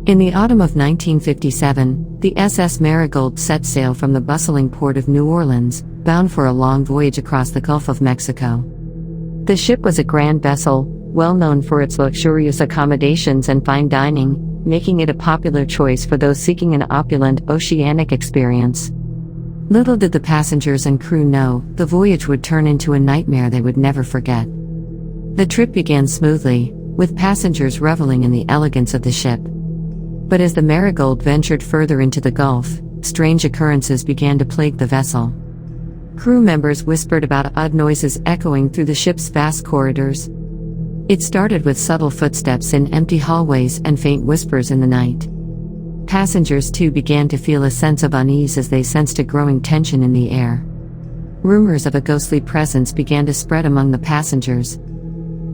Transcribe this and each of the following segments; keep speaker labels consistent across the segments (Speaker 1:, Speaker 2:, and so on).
Speaker 1: In the autumn of 1957, the SS Marigold set sail from the bustling port of New Orleans, bound for a long voyage across the Gulf of Mexico. The ship was a grand vessel, well known for its luxurious accommodations and fine dining, making it a popular choice for those seeking an opulent oceanic experience. Little did the passengers and crew know, the voyage would turn into a nightmare they would never forget. The trip began smoothly, with passengers reveling in the elegance of the ship. But as the Marigold ventured further into the Gulf, strange occurrences began to plague the vessel. Crew members whispered about odd noises echoing through the ship's vast corridors. It started with subtle footsteps in empty hallways and faint whispers in the night. Passengers too began to feel a sense of unease as they sensed a growing tension in the air. Rumors of a ghostly presence began to spread among the passengers.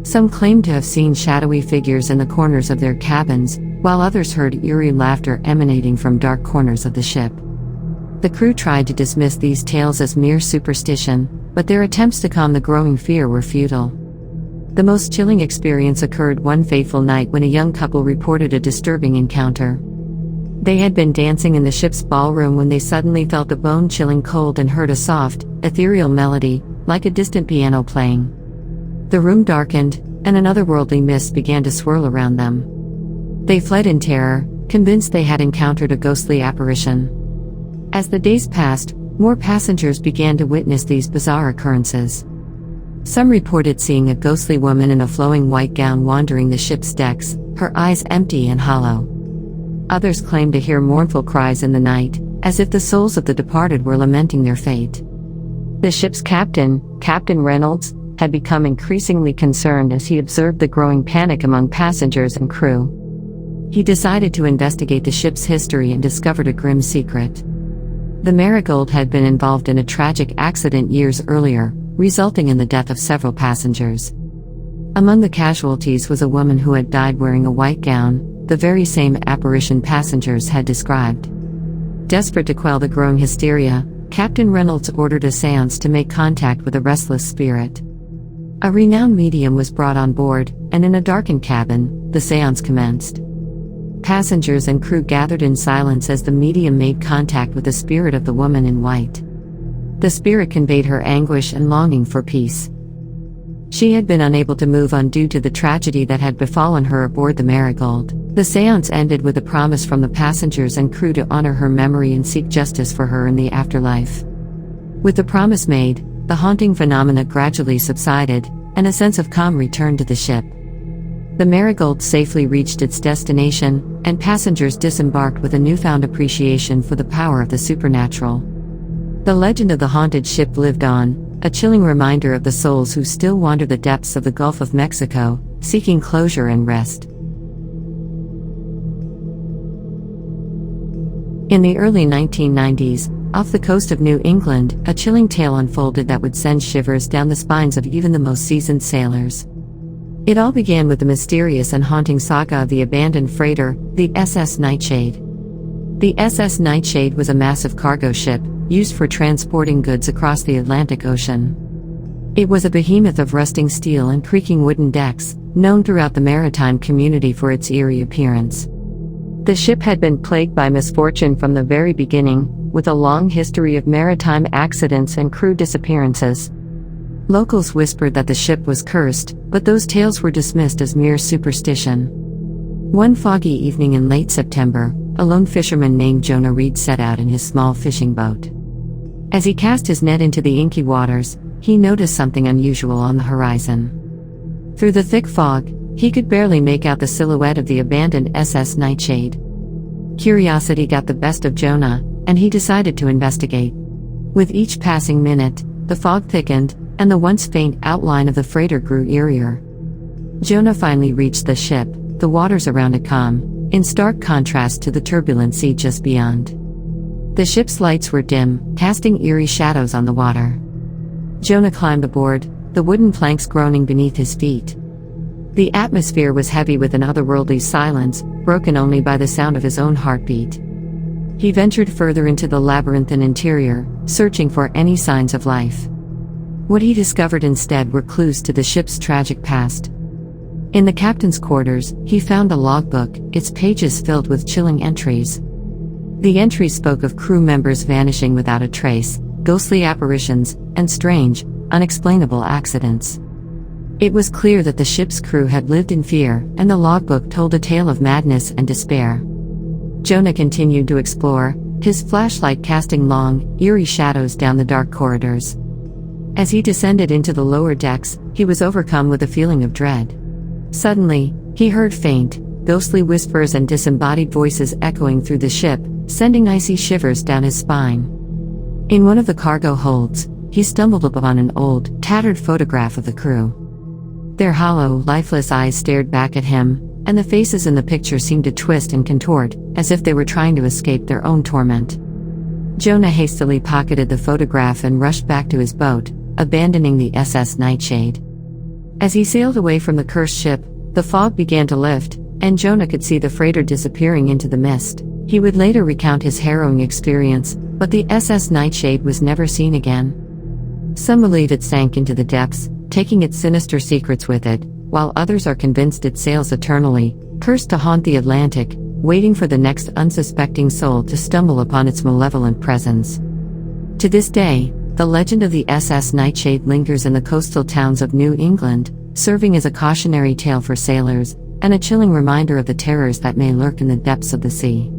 Speaker 1: Some claimed to have seen shadowy figures in the corners of their cabins, while others heard eerie laughter emanating from dark corners of the ship. The crew tried to dismiss these tales as mere superstition, but their attempts to calm the growing fear were futile. The most chilling experience occurred one fateful night when a young couple reported a disturbing encounter. They had been dancing in the ship's ballroom when they suddenly felt a bone-chilling cold and heard a soft, ethereal melody, like a distant piano playing. The room darkened, and an otherworldly mist began to swirl around them. They fled in terror, convinced they had encountered a ghostly apparition. As the days passed, more passengers began to witness these bizarre occurrences. Some reported seeing a ghostly woman in a flowing white gown wandering the ship's decks, her eyes empty and hollow. Others claimed to hear mournful cries in the night, as if the souls of the departed were lamenting their fate. The ship's captain, Captain Reynolds, had become increasingly concerned as he observed the growing panic among passengers and crew. He decided to investigate the ship's history and discovered a grim secret. The Marigold had been involved in a tragic accident years earlier, resulting in the death of several passengers. Among the casualties was a woman who had died wearing a white gown, the very same apparition passengers had described. Desperate to quell the growing hysteria, Captain Reynolds ordered a séance to make contact with a restless spirit. A renowned medium was brought on board, and in a darkened cabin, the séance commenced. Passengers and crew gathered in silence as the medium made contact with the spirit of the woman in white. The spirit conveyed her anguish and longing for peace. She had been unable to move on due to the tragedy that had befallen her aboard the Marigold. The séance ended with a promise from the passengers and crew to honor her memory and seek justice for her in the afterlife. With the promise made, the haunting phenomena gradually subsided, and a sense of calm returned to the ship. The Marigold safely reached its destination, and passengers disembarked with a newfound appreciation for the power of the supernatural. The legend of the haunted ship lived on, a chilling reminder of the souls who still wander the depths of the Gulf of Mexico, seeking closure and rest. In the early 1990s, off the coast of New England, a chilling tale unfolded that would send shivers down the spines of even the most seasoned sailors. It all began with the mysterious and haunting saga of the abandoned freighter, the SS Nightshade. The SS Nightshade was a massive cargo ship, used for transporting goods across the Atlantic Ocean. It was a behemoth of rusting steel and creaking wooden decks, known throughout the maritime community for its eerie appearance. The ship had been plagued by misfortune from the very beginning, with a long history of maritime accidents and crew disappearances. Locals whispered that the ship was cursed, but those tales were dismissed as mere superstition. One foggy evening in late September, a lone fisherman named Jonah Reed set out in his small fishing boat. As he cast his net into the inky waters, he noticed something unusual on the horizon. Through the thick fog, he could barely make out the silhouette of the abandoned SS Nightshade. Curiosity got the best of Jonah, and he decided to investigate. With each passing minute, the fog thickened, and the once faint outline of the freighter grew eerier. Jonah finally reached the ship, the waters around it calm, in stark contrast to the turbulent sea just beyond. The ship's lights were dim, casting eerie shadows on the water. Jonah climbed aboard, the wooden planks groaning beneath his feet. The atmosphere was heavy with an otherworldly silence, broken only by the sound of his own heartbeat. He ventured further into the labyrinthine interior, searching for any signs of life. What he discovered instead were clues to the ship's tragic past. In the captain's quarters, he found a logbook, its pages filled with chilling entries. The entries spoke of crew members vanishing without a trace, ghostly apparitions, and strange, unexplainable accidents. It was clear that the ship's crew had lived in fear, and the logbook told a tale of madness and despair. Jonah continued to explore, his flashlight casting long, eerie shadows down the dark corridors. As he descended into the lower decks, he was overcome with a feeling of dread. Suddenly, he heard faint, ghostly whispers and disembodied voices echoing through the ship, sending icy shivers down his spine. In one of the cargo holds, he stumbled upon an old, tattered photograph of the crew. Their hollow, lifeless eyes stared back at him, and the faces in the picture seemed to twist and contort, as if they were trying to escape their own torment. Jonah hastily pocketed the photograph and rushed back to his boat, abandoning the SS Nightshade. As he sailed away from the cursed ship, the fog began to lift, and Jonah could see the freighter disappearing into the mist. He would later recount his harrowing experience, but the SS Nightshade was never seen again. Some believe it sank into the depths, taking its sinister secrets with it, while others are convinced it sails eternally, cursed to haunt the Atlantic, waiting for the next unsuspecting soul to stumble upon its malevolent presence. To this day, the legend of the SS Nightshade lingers in the coastal towns of New England, serving as a cautionary tale for sailors, and a chilling reminder of the terrors that may lurk in the depths of the sea.